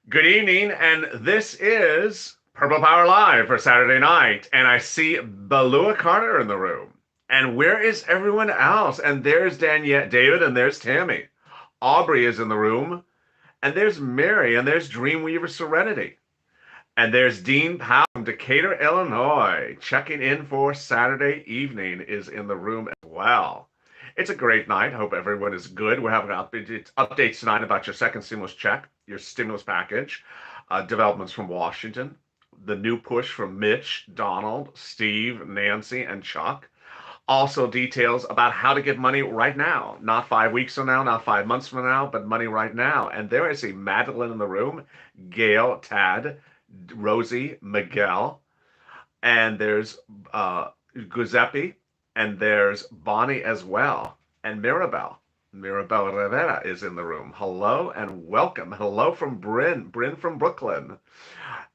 Good evening, and this is Purple Power Live for Saturday night. And I see Balua Carter in the room. And where is everyone else? And there's Danielle, David, and there's Tammy. Aubrey is in the room, and there's Mary, and there's Dreamweaver Serenity. And there's Dean Powell from Decatur, Illinois, checking in for Saturday evening, is in the room as well. It's a great night. Hope everyone is good. We're having updates tonight about your second stimulus check, your stimulus package, developments from Washington, the new push from Mitch, Donald, Steve, Nancy, and Chuck. Also, details about how to get money right now, not 5 weeks from now, not 5 months from now, but money right now. And there I see Madeline in the room, Gail, Tad, Rosie, Miguel, and there's Giuseppe, and there's Bonnie as well, and Mirabelle. Mirabelle Rivera is in the room. Hello and welcome. Hello from Bryn from Brooklyn.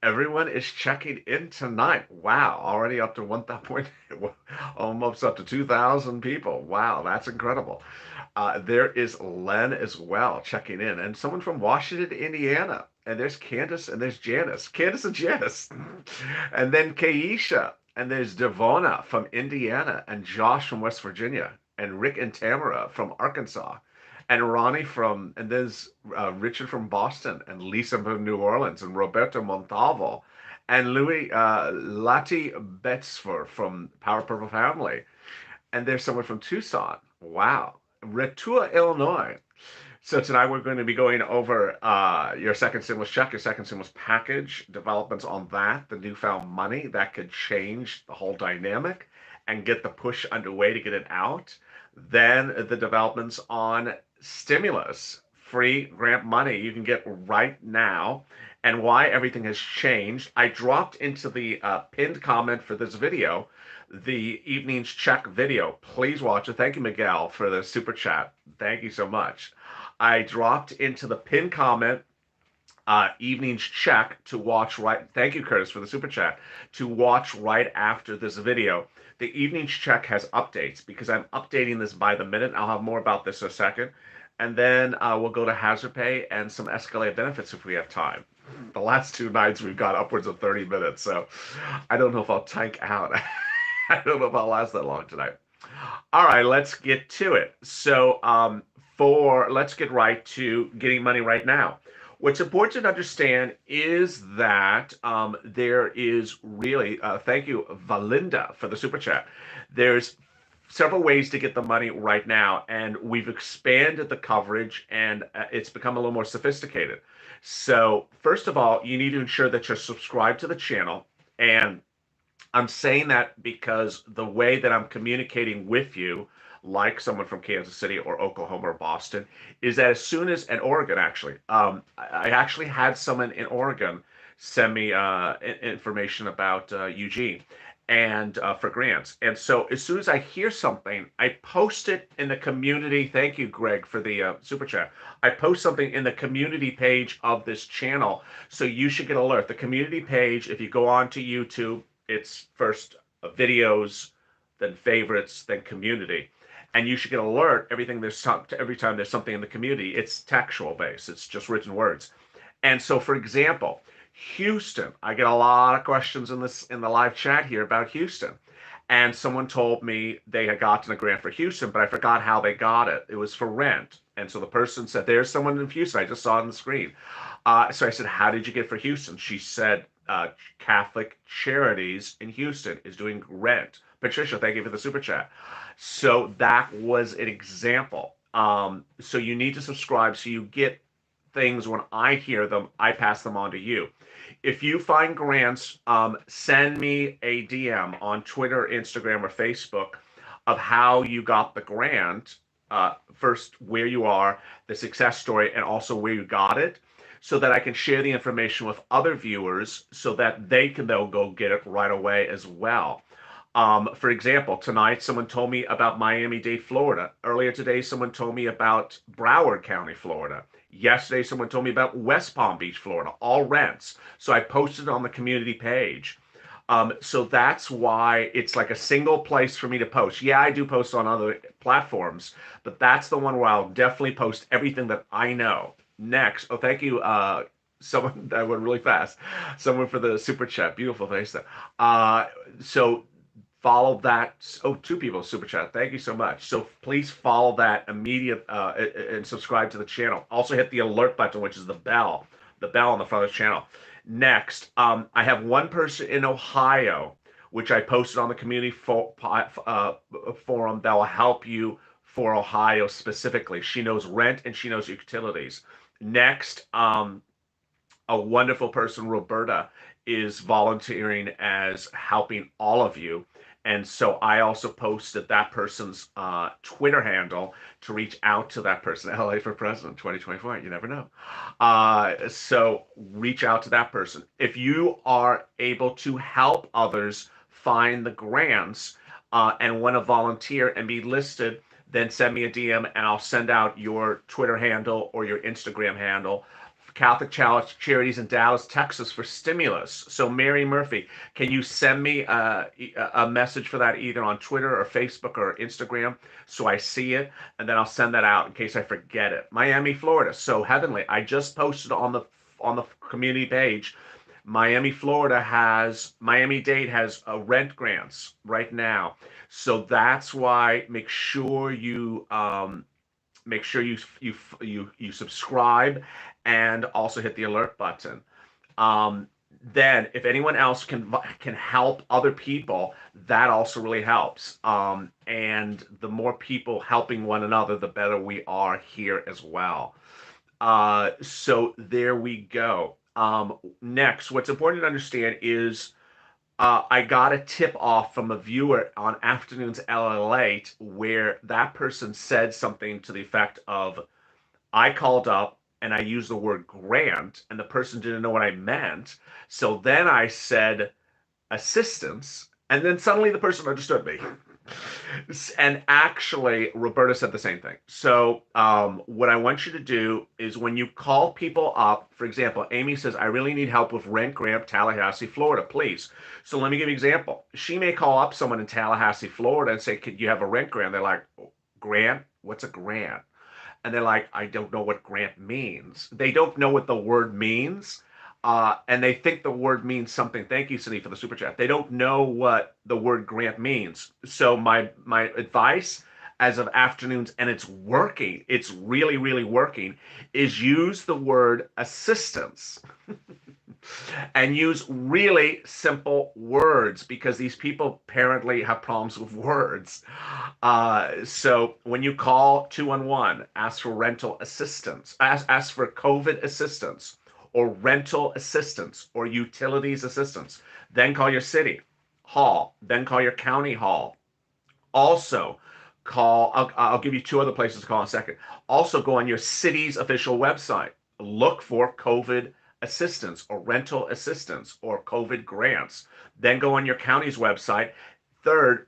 Everyone is checking in tonight. Wow, already up to 1,000, almost up to 2,000 people. Wow, that's incredible. There is Len as well checking in, and someone from Washington, Indiana. And there's Candace and there's Janice. Candace and Janice. And then Keisha. And there's Devona from Indiana and Josh from West Virginia and Rick and Tamara from Arkansas and Ronnie and there's Richard from Boston and Lisa from New Orleans and Roberto Montalvo and Louis Lati Betzfer from Power Purple Family. And there's someone from Tucson. Wow. Retua, Illinois. So tonight we're going to be going over your second stimulus check, your second stimulus package, developments on that, the newfound money that could change the whole dynamic and get the push underway to get it out. Then the developments on stimulus, free grant money you can get right now, and why everything has changed. I dropped into the pinned comment for this video the evening's check video. Please watch it. Thank you, Miguel, for the super chat. Thank you so much. I dropped into the pinned comment evening's check to watch right. Thank you, Curtis, for the super chat. To watch right after this video. The evening's check has updates because I'm updating this by the minute. I'll have more about this in a second. And then we'll go to hazard pay and some escalated benefits if we have time. The last two nights we've got upwards of 30 minutes, so I don't know if I'll tank out. I don't know if I'll last that long tonight. All right, let's get to it. So, let's get right to getting money right now. What's important to understand is that there is really, thank you, Valinda, for the super chat. There's several ways to get the money right now, and we've expanded the coverage, and it's become a little more sophisticated. So, first of all, you need to ensure that you're subscribed to the channel, and I'm saying that because the way that I'm communicating with you, like someone from Kansas City or Oklahoma or Boston, is that as soon as, and Oregon actually, I actually had someone in Oregon send me information about Eugene and for grants. And so as soon as I hear something, I post it in the community. Thank you, Greg, for the super chat. I post something in the community page of this channel, so you should get alert. The community page, if you go on to YouTube, it's first videos, then favorites, then community. And you should get alert every time there's something in the community. It's textual based. It's just written words. And so, for example, Houston, I get a lot of questions in the live chat here about Houston. And someone told me they had gotten a grant for Houston, but I forgot how they got it. It was for rent. And so the person said, "There's someone in Houston. I just saw it on the screen." So I said, "How did you get for Houston?" She said, Catholic Charities in Houston is doing rent. Patricia, thank you for the super chat. So that was an example. So you need to subscribe so you get things when I hear them, I pass them on to you. If you find grants, send me a DM on Twitter, Instagram, or Facebook of how you got the grant. First, where you are, the success story, and also where you got it, so that I can share the information with other viewers so that they'll go get it right away as well. For example, tonight someone told me about Miami-Dade, Florida. Earlier today, someone told me about Broward County, Florida. Yesterday, someone told me about West Palm Beach, Florida, all rents. So I posted it on the community page. So that's why it's like a single place for me to post. Yeah, I do post on other platforms, but that's the one where I'll definitely post everything that I know. Next, oh, thank you, Someone that went really fast. Someone for the super chat. Beautiful face there. So follow that. Oh, two people super chat. Thank you so much. So please follow that immediate and subscribe to the channel. Also hit the alert button, which is the bell on the front of the channel. Next, I have one person in Ohio, which I posted on the community forum that will help you for Ohio specifically. She knows rent and she knows utilities. Next, a wonderful person, Roberta, is volunteering as helping all of you. And so I also posted that person's Twitter handle to reach out to that person. LA for President 2024. You never know. So reach out to that person. If you are able to help others find the grants and want to volunteer and be listed, then send me a DM and I'll send out your Twitter handle or your Instagram handle. Catholic Charities in Dallas, Texas for stimulus. So Mary Murphy, can you send me a message for that either on Twitter or Facebook or Instagram so I see it, and then I'll send that out in case I forget it. Miami, Florida. So Heavenly, I just posted on the community page. Miami-Dade has rent grants right now. So that's why make sure you subscribe and also hit the alert button. Then if anyone else can help other people, that also really helps. And the more people helping one another, the better we are here as well. So there we go. Next, what's important to understand is I got a tip off from a viewer on Afternoons LALATE where that person said something to the effect of, I called up and I used the word grant, and the person didn't know what I meant. So then I said assistance, and then suddenly the person understood me. And actually, Roberta said the same thing. So, what I want you to do is when you call people up, for example, Amy says, I really need help with rent grant, Tallahassee, Florida, please. So, let me give you an example. She may call up someone in Tallahassee, Florida, and say, could you have a rent grant? They're like, grant? What's a grant? And they're like, I don't know what grant means. They don't know what the word means. And they think the word means something. Thank you, Cindy, for the super chat. They don't know what the word grant means. So my advice as of afternoons, and it's working, it's really, really working, is use the word assistance. And use really simple words because these people apparently have problems with words. So when you call 211, ask for rental assistance, ask for COVID assistance or rental assistance or utilities assistance. Then call your city hall, then call your county hall. Also, I'll give you two other places to call in a second. Also, go on your city's official website. Look for COVID assistance or rental assistance or COVID grants. Then go on your county's website. Third,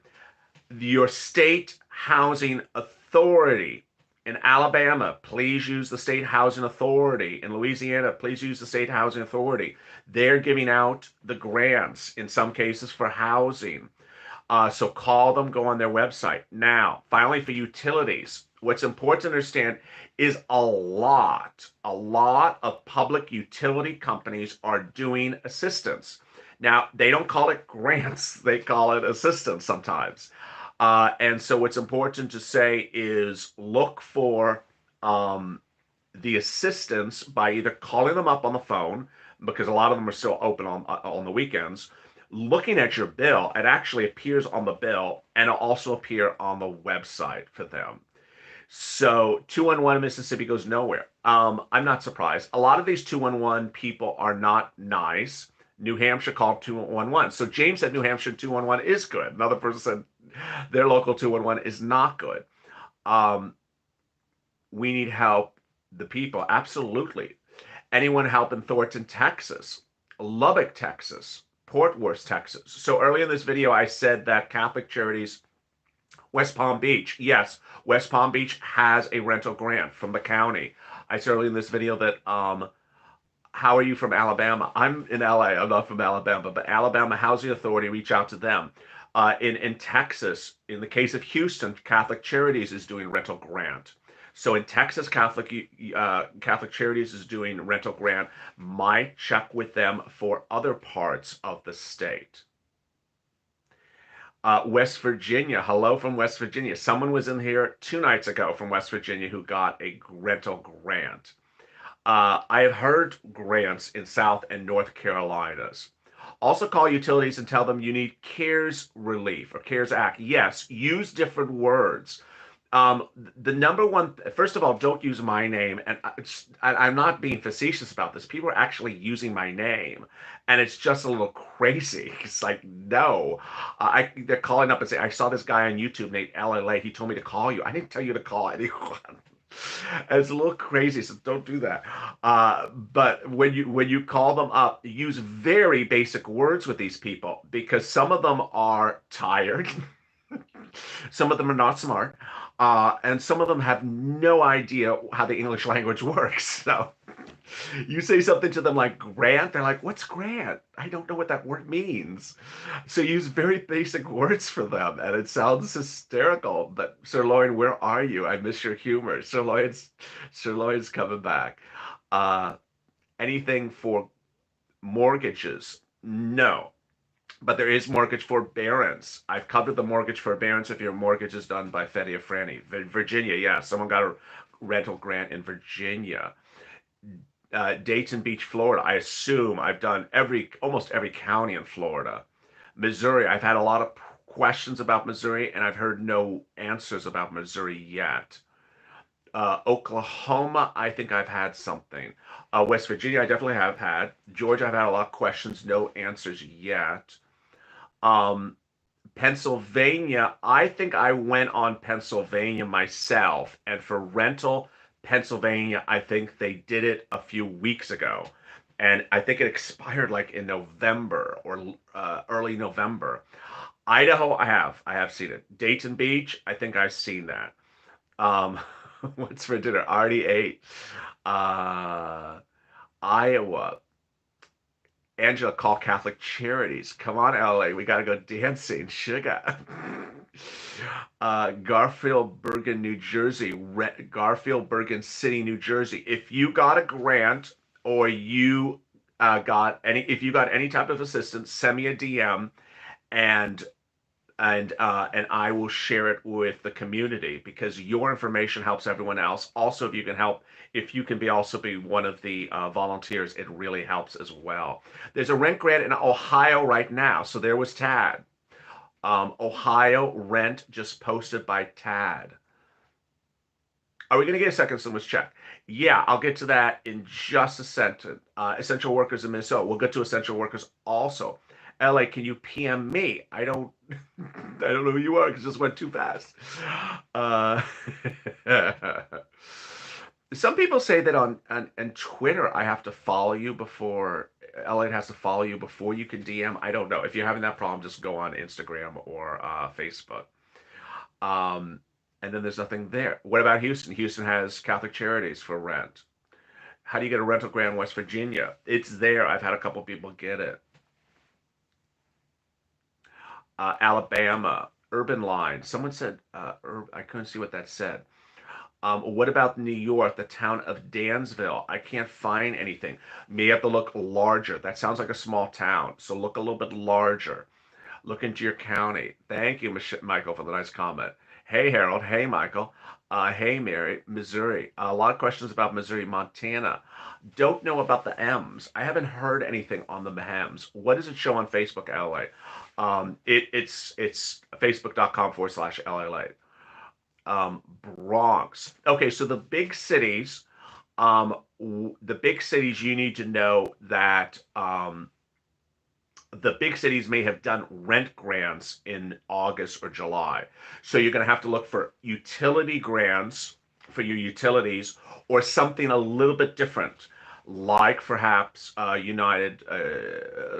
your state housing authority. In Alabama, please use the state housing authority. In Louisiana, please use the state housing authority. They're giving out the grants in some cases for housing. So call them, go on their website. Now, finally, for utilities, what's important to understand is a lot of public utility companies are doing assistance. Now, they don't call it grants, they call it assistance sometimes. And so what's important to say is look for the assistance by either calling them up on the phone, because a lot of them are still open on the weekends, looking at your bill. It actually appears on the bill and it'll also appear on the website for them. So 211 Mississippi goes nowhere. I'm not surprised. A lot of these 211 people are not nice. New Hampshire called 211. So James said New Hampshire 211 is good. Another person said their local 211 is not good. We need help, the people, absolutely. Anyone help in Thornton, Texas, Lubbock, Texas, Port Worth, Texas. So earlier in this video, I said that Catholic Charities, West Palm Beach, yes, West Palm Beach has a rental grant from the county. I said earlier in this video that, how are you from Alabama? I'm in LA, I'm not from Alabama, but Alabama Housing Authority, reach out to them. In Texas, in the case of Houston, Catholic Charities is doing rental grant. So in Texas, Catholic Charities is doing rental grant. Might check with them for other parts of the state. West Virginia, hello from West Virginia. Someone was in here 2 nights ago from West Virginia who got a rental grant. I have heard grants in South and North Carolinas. Also call utilities and tell them you need CARES relief or CARES Act. Yes, use different words. The number one, first of all, don't use my name. And I'm not being facetious about this. People are actually using my name, and it's just a little crazy. It's like, no. They're calling up and saying, I saw this guy on YouTube named LALATE. He told me to call you. I didn't tell you to call anyone. It's a little crazy, so don't do that. But when you call them up, use very basic words with these people because some of them are tired, some of them are not smart, and some of them have no idea how the English language works. So you say something to them like grant, they're like, "What's grant? I don't know what that word means." So use very basic words for them, and it sounds hysterical. But Sirloin, where are you? I miss your humor. Sirloin's coming back. Uh, Anything for mortgages? No. But there is mortgage forbearance. I've covered the mortgage forbearance if your mortgage is done by Freddie or Fannie. Virginia, yeah, someone got a rental grant in Virginia. Dayton Beach, Florida. I assume I've done almost every county in Florida. Missouri, I've had a lot of questions about Missouri, and I've heard no answers about Missouri yet. Oklahoma, I think I've had something. West Virginia, I definitely have had. Georgia, I've had a lot of questions, no answers yet. Um, Pennsylvania, I think I went on Pennsylvania myself, and for rental Pennsylvania, I think they did it a few weeks ago, and I think it expired like in November or early November. Idaho, I have seen it. Dayton Beach, I think I've seen that. Um, what's for dinner? I already ate. Uh, Iowa, Angela, call Catholic Charities. Come on, LA. We got to go dancing. Sugar. Garfield, Bergen, New Jersey. Garfield, Bergen City, New Jersey. If you got a grant or if you got any type of assistance, send me a DM and and I will share it with the community because your information helps everyone else. Also, if you can be one of the volunteers, it really helps as well. There's a rent grant in Ohio right now, so there was Tad. Ohio rent just posted by Tad. Are we going to get a second stimulus check? Yeah, I'll get to that in just a second. Essential workers in Minnesota. We'll get to essential workers also. LA, can you PM me? I don't I don't know who you are because it just went too fast. Uh, some people say that on Twitter I have to follow you before Elliot has to follow you before you can DM. I don't know. If you're having that problem, just go on Instagram or Facebook. Um, and then there's nothing there. What about Houston? Houston has Catholic Charities for rent. How do you get a rental grant in West Virginia? It's there. I've had a couple people get it. Alabama, Urban Line. Someone said, I couldn't see what that said. What about New York, the town of Dansville? I can't find anything. May have to look larger. That sounds like a small town. So look a little bit larger. Look into your county. Thank you, Michael, for the nice comment. Hey, Harold. Hey, Michael. Hey, Mary. Missouri. A lot of questions about Missouri, Montana. Don't know about the M's. I haven't heard anything on the M's. What does it show on Facebook, LA? It's facebook.com/LA. Bronx. Okay, so the big cities you need to know that the big cities may have done rent grants in August or July. So you're going to have to look for utility grants for your utilities or something a little bit different, like perhaps United,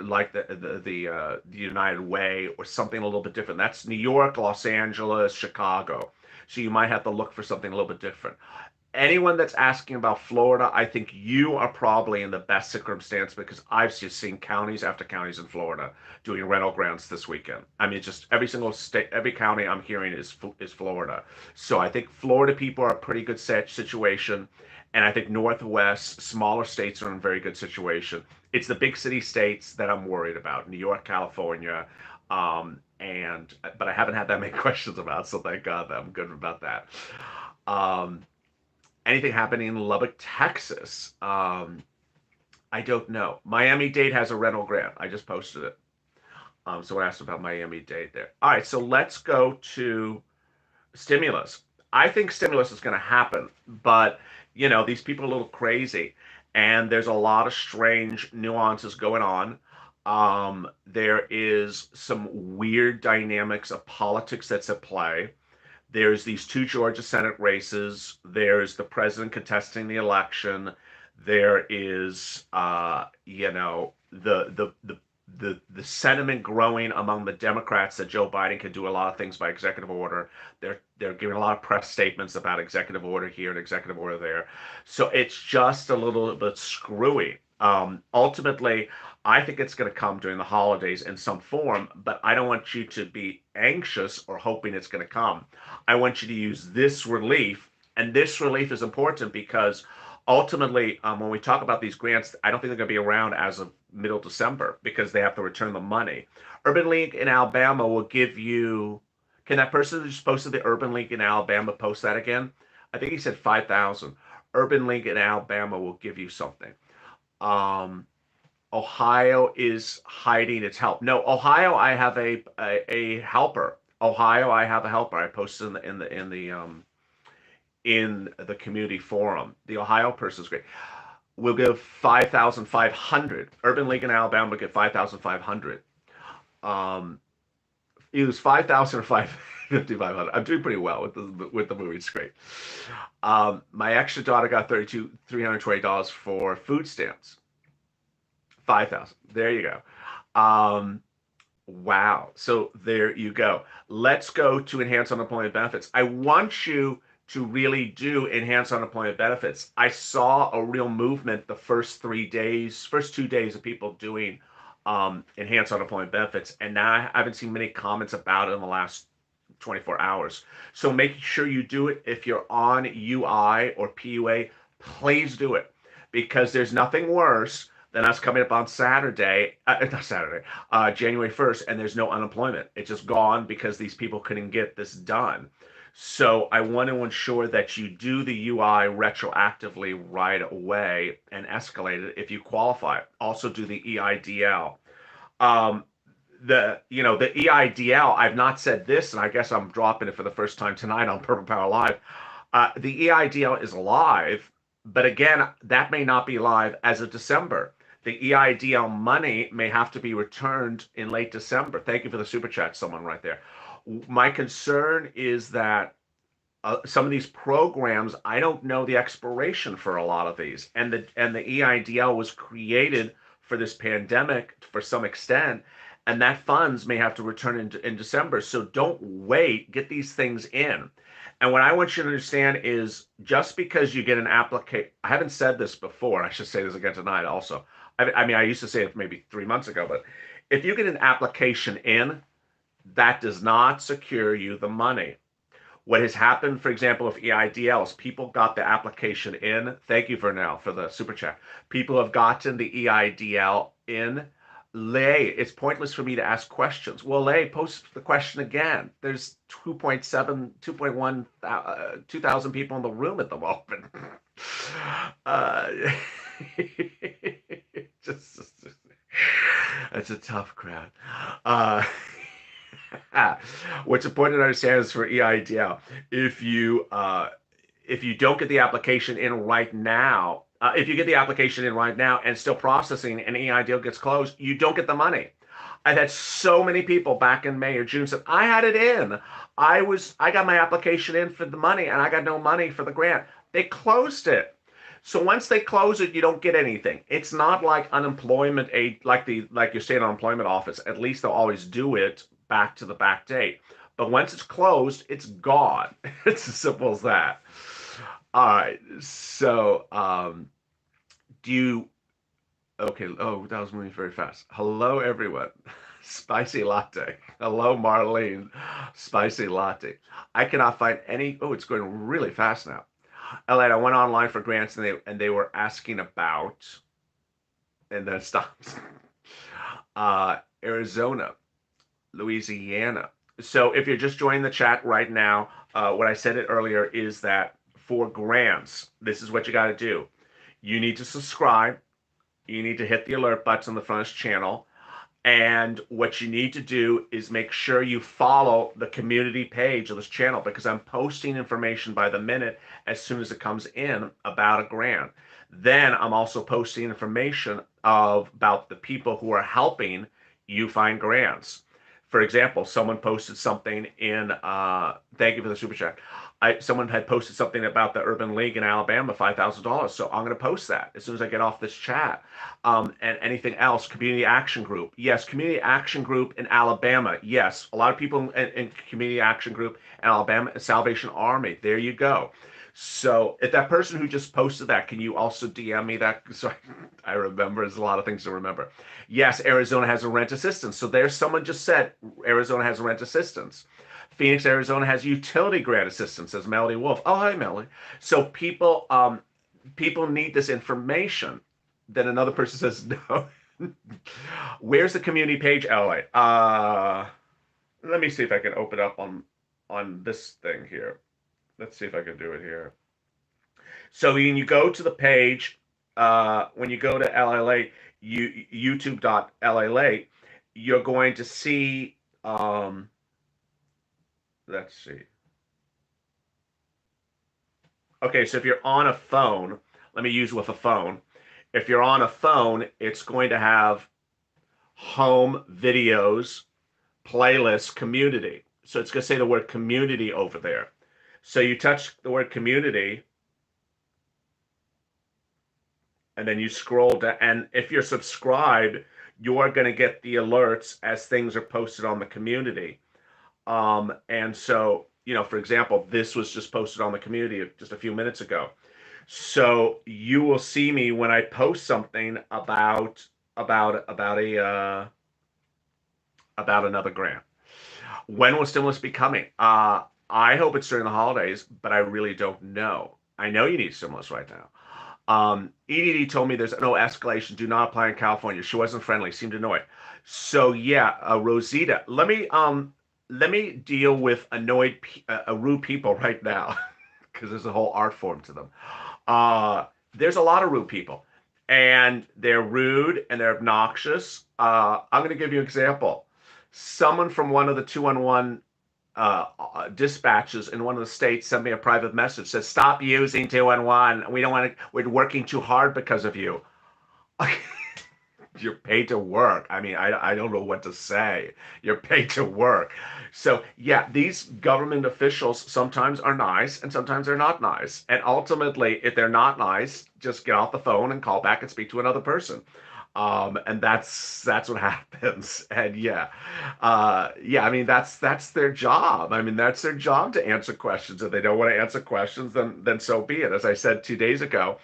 like the United Way or something a little bit different. That's New York, Los Angeles, Chicago. So you might have to look for something a little bit different. anyone that's asking about Florida, I think you are probably in the best circumstance because I've just seen counties after counties in Florida doing rental grants this weekend. I mean, just every single state, every county I'm hearing is Florida. So I think Florida people are a pretty good situation, and I think Northwest, smaller states are in a very good situation. It's the big city states that I'm worried about: New York, California, and but I haven't had that many questions about, so thank God that I'm good about that. Um, Anything happening in Lubbock, Texas? I don't know. Miami-Dade has a rental grant. I just posted it. Someone asked about Miami-Dade there. All right, so let's go to stimulus. I think stimulus is going to happen, but these people are a little crazy, and there's a lot of strange nuances going on. There is some weird dynamics of politics that's at play. There's these two Georgia Senate races. There's the president contesting the election. There is, the sentiment growing among the Democrats that Joe Biden can do a lot of things by executive order. They're giving a lot of press statements about executive order here and executive order there. So it's just a little bit screwy. Ultimately, I think it's going to come during the holidays in some form, but I don't want you to be anxious or hoping it's going to come. I want you to use this relief, and this relief is important because ultimately, when we talk about these grants, I don't think they're going to be around as of middle December because they have to return the money. Urban League in Alabama will give you. Can that person who just posted the Urban League in Alabama post that again? I think he said 5,000. Urban League in Alabama will give you something. Um, Ohio is hiding its help. No, Ohio, I have a helper. Ohio, I have a helper. I posted in the community forum. The Ohio person is great. We'll give 5,500. Urban League in Alabama will get 5,500. Um, Either 5,000 or 5,500. I'm doing pretty well with the movie. It's great. My extra daughter got $320 for food stamps. 5,000. There you go. Wow. So there you go. Let's go to enhanced unemployment benefits. I want you to really do enhanced unemployment benefits. I saw a real movement the first 3 days, first 2 days of people doing enhanced unemployment benefits, and now I haven't seen many comments about it in the last 24 hours. So make sure you do it. If you're on UI or PUA, please do it because there's nothing worse than us coming up on Saturday, not Saturday, January 1st, and there's no unemployment. It's just gone because these people couldn't get this done. So I want to ensure that you do the UI retroactively right away and escalate it if you qualify. Also do the EIDL. Um, the EIDL, I've not said this, and I guess I'm dropping it for the first time tonight on Purple Power Live. The EIDL is live, but again, that may not be live as of December. The EIDL money may have to be returned in late December. Thank you for the super chat, someone right there. My concern is that some of these programs, I don't know the expiration for a lot of these, and the EIDL was created for this pandemic for some extent, and that funds may have to return in December. So don't wait, get these things in. And what I want you to understand is just because you get an application, I haven't said this before, I should say this again tonight also. I mean, I used to say it maybe 3 months ago, but if you get an application in, that does not secure you the money. What has happened, for example, with EIDLs, people got the application in. Thank you, Vernell, for the super chat. People have gotten the EIDL in. Lay, it's pointless for me to ask questions. Well, Lay, post the question again. There's 2.7, 2.1, 2,000 people in the room at the moment. Uh, just, it's a tough crowd. Uh, What's important to understand is for EIDL, if you don't get the application in right now, if you get the application in right now and still processing and EIDL gets closed, you don't get the money. I've had so many people back in May or June said, I had it in. I got my application in for the money and I got no money for the grant. They closed it. So once they close it, you don't get anything. It's not like unemployment aid, like your state unemployment office. At least they'll always do it back to the back date. But once it's closed, it's gone. It's as simple as that. All right. So, do you? Okay. Oh, that was moving very fast. Hello, everyone. Spicy latte. Hello, Marlene. Spicy latte. I cannot find any. Oh, it's going really fast now. Elliot, I went online for grants and they were asking about, and then it stops. Arizona, Louisiana. So if you're just joining the chat right now, what I said it earlier is that for grants, this is what you got to do. You need to subscribe. You need to hit the alert buttons on the front of this channel. And what you need to do is make sure you follow the community page of this channel because I'm posting information by the minute as soon as it comes in about a grant. Then I'm also posting information about the people who are helping you find grants. For example, someone posted something in, thank you for the super chat. Someone had posted something about the Urban League in Alabama, $5,000. So I'm going to post that as soon as I get off this chat. And anything else, community action group. Yes, community action group in Alabama. Yes, a lot of people in community action group in Alabama, Salvation Army. There you go. So if that person who just posted that, can you also DM me that? So I remember, there's a lot of things to remember. Yes, Arizona has a rent assistance. So there's someone just said Arizona has a rent assistance. Phoenix, Arizona has utility grant assistance, says Melody Wolf. Oh, hi, Melody. So people need this information. Then another person says no. Where's the community page, LA? Let me see if I can open up on this thing here. Let's see if I can do it here. So when you go to the page, when you go to LALATE, youtube.lalate, you're going to see, let's see. Okay, so if you're on a phone, let me use with a phone. If you're on a phone, it's going to have home, videos, playlist, community. So it's going to say the word community over there. So you touch the word community and then you scroll down. And if you're subscribed, you're going to get the alerts as things are posted on the community. And so, for example, this was just posted on the community just a few minutes ago. So you will see me when I post something about another grant. When will stimulus be coming? I hope it's during the holidays, but I really don't know. I know you need stimulus right now. EDD told me there's no escalation. Do not apply in California. She wasn't friendly. Seemed annoyed. So yeah, Rosita, let me deal with rude people right now because there's a whole art form to them. There's a lot of rude people, and they're rude and they're obnoxious. I'm going to give you an example. Someone from one of the 211 dispatches in one of the states sent me a private message, says stop using 211. We don't want to, we're working too hard because of you. You're paid to work. I mean, I don't know what to say. You're paid to work. So yeah, these government officials sometimes are nice and sometimes they're not nice. And ultimately, if they're not nice, just get off the phone and call back and speak to another person. And that's what happens. And yeah, I mean that's their job. I mean that's their job to answer questions. If they don't want to answer questions, then so be it. As I said 2 days ago,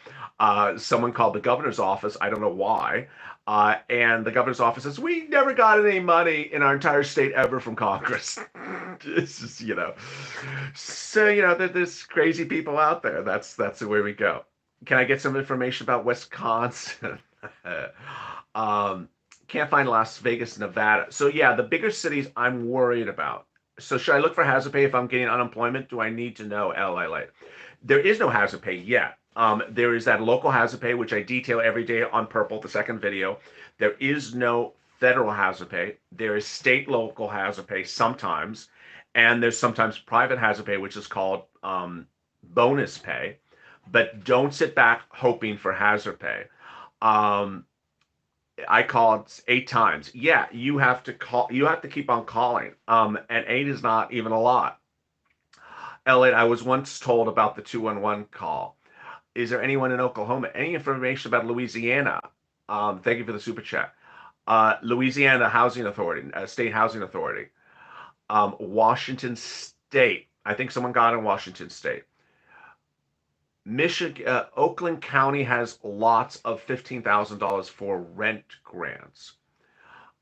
someone called the governor's office. I don't know why. And the governor's office says, we never got any money in our entire state ever from Congress. This is, so, there's crazy people out there. That's the way we go. Can I get some information about Wisconsin? Can't find Las Vegas, Nevada. So yeah, the bigger cities I'm worried about. So should I look for hazard pay if I'm getting unemployment? Do I need to know LLA? There is no hazard pay yet. There is that local hazard pay, which I detail every day on Purple, the second video. There is no federal hazard pay. There is state local hazard pay sometimes, and there's sometimes private hazard pay, which is called bonus pay. But don't sit back hoping for hazard pay. I called 8 times. Yeah, you have to call. You have to keep on calling. And 8 is not even a lot. Elliot, I was once told about the 211 call. Is there anyone in Oklahoma? Any information about Louisiana? Thank you for the super chat. Louisiana Housing Authority, State Housing Authority. Washington State. I think someone got in Washington State. Michigan, Oakland County has lots of $15,000 for rent grants.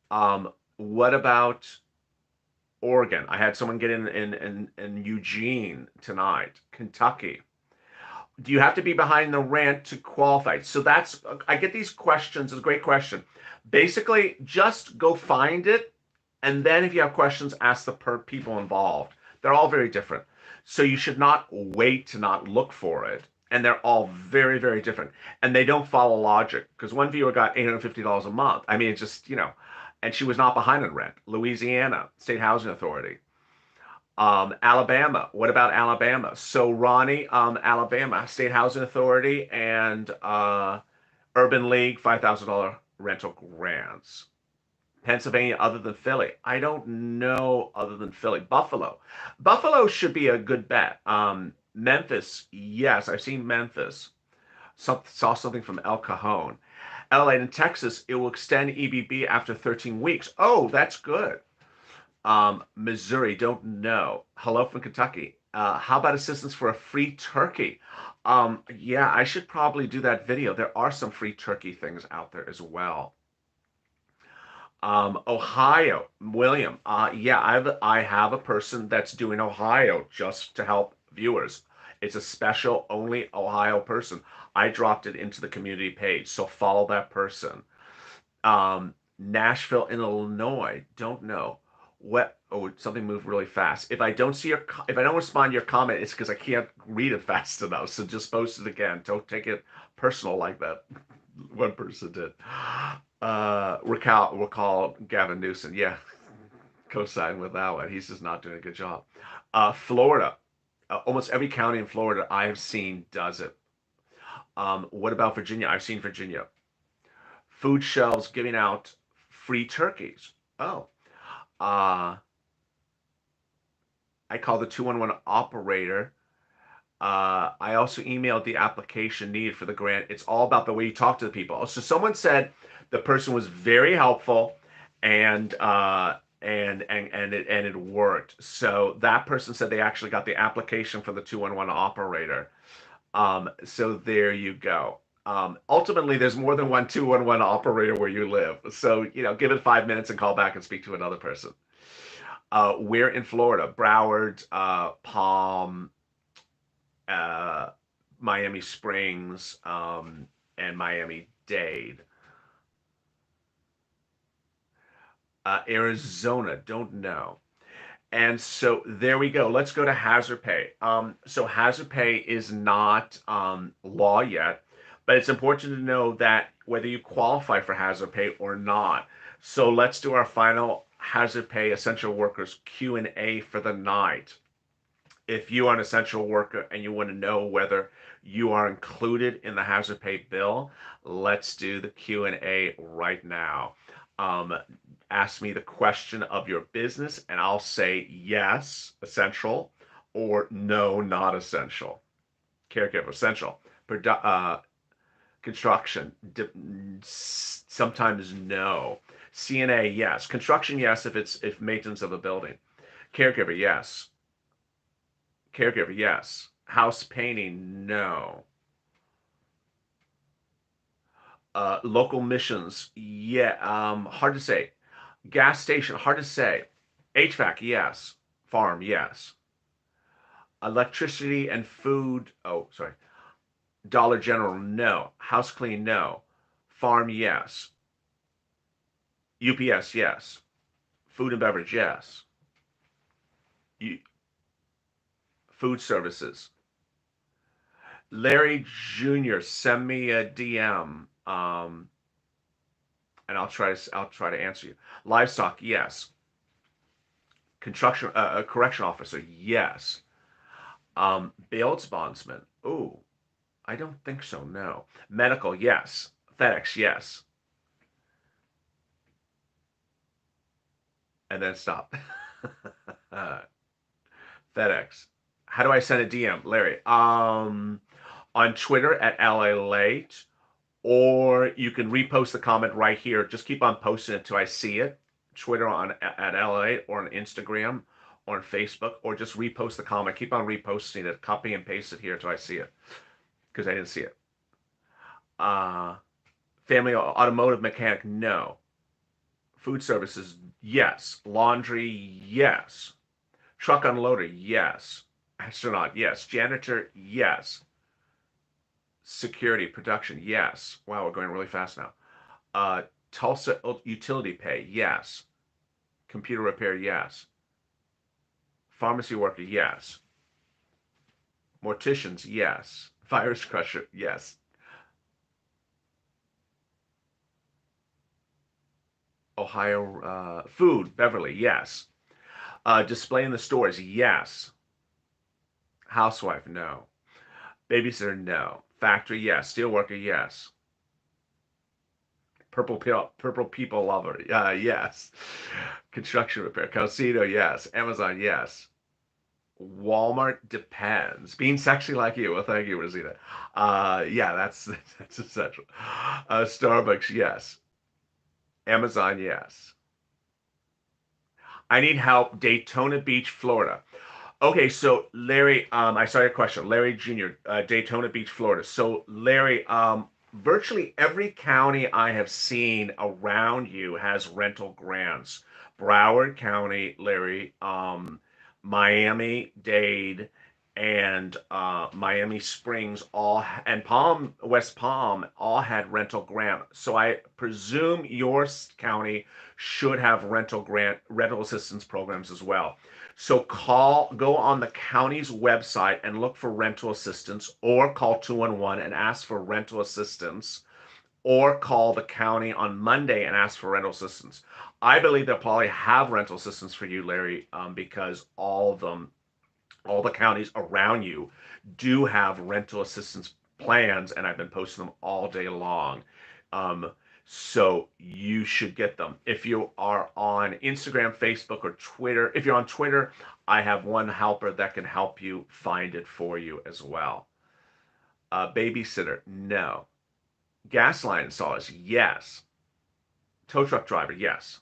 What about Oregon? I had someone get in Eugene tonight. Kentucky. Do you have to be behind the rent to qualify? So that's, I get these questions. It's a great question. Basically, just go find it. And then if you have questions, ask the people involved. They're all very different. So you should not wait to not look for it. And they're all very, very different. And they don't follow logic because one viewer got $850 a month. I mean, it's just, and she was not behind on rent. Louisiana, State Housing Authority. Alabama. What about Alabama? So Ronnie, Alabama State Housing Authority and Urban League, $5,000 rental grants. Pennsylvania, other than Philly, I don't know other than Philly. Buffalo. Buffalo should be a good bet. Memphis, yes, I've seen Memphis. Saw something from El Cajon. LA and Texas, it will extend EBB after 13 weeks. Oh, that's good. Missouri, don't know. Hello from Kentucky. How about assistance for a free turkey? Yeah, I should probably do that video. There are some free turkey things out there as well. Ohio, William. Yeah, I have a person that's doing Ohio just to help viewers. It's a special only Ohio person. I dropped it into the community page, so follow that person. Nashville, Illinois. Don't know. What? Oh, something moved really fast. If I don't see if I don't respond to your comment, it's because I can't read it fast enough. So just post it again. Don't take it personal like that. One person did. Recall Gavin Newsom. Yeah, co-sign with that one. He's just not doing a good job. Florida. Almost every county in Florida I have seen does it. What about Virginia? I've seen Virginia. Food shelves giving out free turkeys. Oh. I called the 211 operator. I also emailed the application needed for the grant. It's all about the way you talk to the people. So someone said the person was very helpful and it worked. So that person said they actually got the application for the 211 operator. So there you go. Ultimately, there's more than one 211 operator where you live. So, give it 5 minutes and call back and speak to another person. We're in Florida, Broward, Palm, Miami Springs, and Miami-Dade. Arizona, don't know. And so there we go. Let's go to hazard pay. So hazard pay is not law yet, but it's important to know that whether you qualify for hazard pay or not. So let's do our final hazard pay essential workers Q&A for the night. If you are an essential worker and you want to know whether you are included in the hazard pay bill, let's do the Q&A right now. Ask me the question of your business and I'll say yes, essential, or no, not essential. Caregiver, essential. Construction, sometimes no. CNA, yes. Construction, yes, if maintenance of a building. Caregiver, yes. Caregiver, yes. House painting, no. Local missions, yeah. Hard to say. Gas station, hard to say. HVAC, yes. Farm, yes. Electricity and food, oh, sorry. Dollar General, no. House clean, no. Farm, yes. UPS, yes. Food and beverage, yes. Food services. Larry Jr., send me a DM, and I'll try to answer you. Livestock, yes. Construction, correction officer, yes. Bail bondsman, ooh, I don't think so. No. Medical, yes. FedEx, yes. And then stop. FedEx. How do I send a DM, Larry? On Twitter at LALATE, or you can repost the comment right here. Just keep on posting it till I see it. Twitter at LALATE, or on Instagram, or on Facebook, or just repost the comment. Keep on reposting it. Copy and paste it here till I see it. because I didn't see it. Uh, family automotive mechanic, no. Food services, yes. Laundry, yes. Truck unloader, yes. Astronaut, yes. Janitor, yes. Security, production, yes. Wow, we're going really fast now. Tulsa utility pay, yes. Computer repair, yes. Pharmacy worker, yes. Morticians, yes. Virus crusher, yes. Ohio food, Beverly, yes. Display in the stores, yes. Housewife, no. Babysitter, no. Factory, yes. Steelworker, yes. Purple people lover, yes. Construction repair, Cosito, yes. Amazon, yes. Walmart depends. Being sexy like you, well, thank you, Rosita. Yeah, that's essential. Starbucks, yes. Amazon, yes. I need help. Daytona Beach, Florida. Okay, so Larry, I saw your question. Larry Jr., Daytona Beach, Florida. So Larry, virtually every county I have seen around you has rental grants. Broward County, Larry, Miami-Dade, and Miami Springs and West Palm all had rental grant. So I presume your county should have rental assistance programs as well. So go on the county's website and look for rental assistance, or call 211 and ask for rental assistance, or call the county on Monday and ask for rental assistance. I believe they'll probably have rental assistance for you, Larry, because all the counties around you do have rental assistance plans, and I've been posting them all day long. Um, so you should get them. If you are on Instagram, Facebook, or Twitter, if you're on Twitter, I have one helper that can help you find it for you as well. Babysitter, no. Gas line installers, yes. Tow truck driver, yes.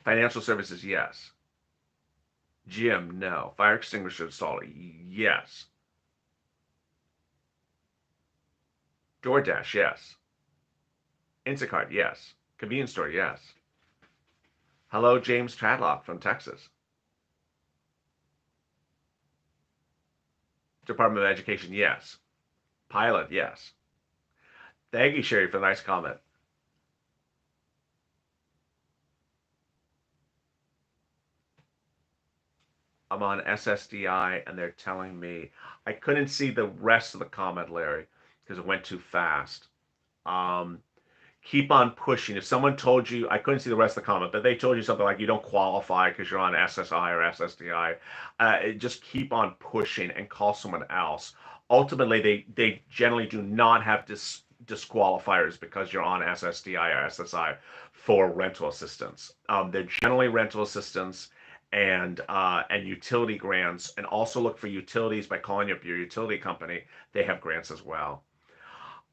Financial services, yes. Gym, no. Fire extinguisher installer, yes. DoorDash, yes. Instacart, yes. Convenience store, yes. Hello, James Tradlock from Texas. Department of Education, yes. Pilot, yes. Thank you, Sherry, for the nice comment. I'm on SSDI and they're telling me I couldn't see the rest of the comment, Larry, because it went too fast. Um, Keep on pushing. If someone told you, I couldn't see the rest of the comment, but they told you something like you don't qualify because you're on SSI or SSDI, just keep on pushing and call someone else. Ultimately, they generally do not have disqualifiers because you're on SSDI or SSI for rental assistance. They're generally rental assistance and utility grants, and also look for utilities by calling up your utility company. They have grants as well.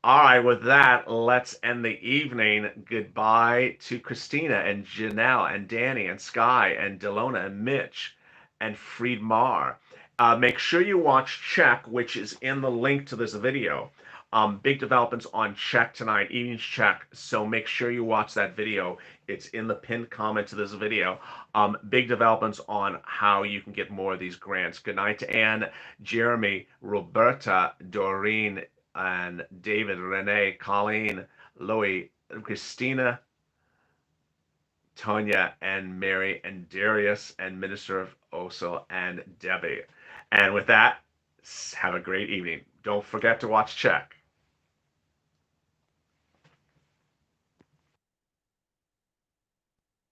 All right, with that, let's end the evening. Goodbye to Christina and Janelle and Danny and Sky and Delona and Mitch and Friedmar. Make sure you watch Check, which is in the link to this video. Big developments on Check tonight, evening's Check. So make sure you watch that video. It's in the pinned comment to this video. Big developments on how you can get more of these grants. Good night to Anne, Jeremy, Roberta, Doreen, and David, Renee, Colleen, Louie, Christina, Tonya, and Mary, and Darius, and Minister of Oso, and Debbie. And with that, have a great evening. Don't forget to watch Check.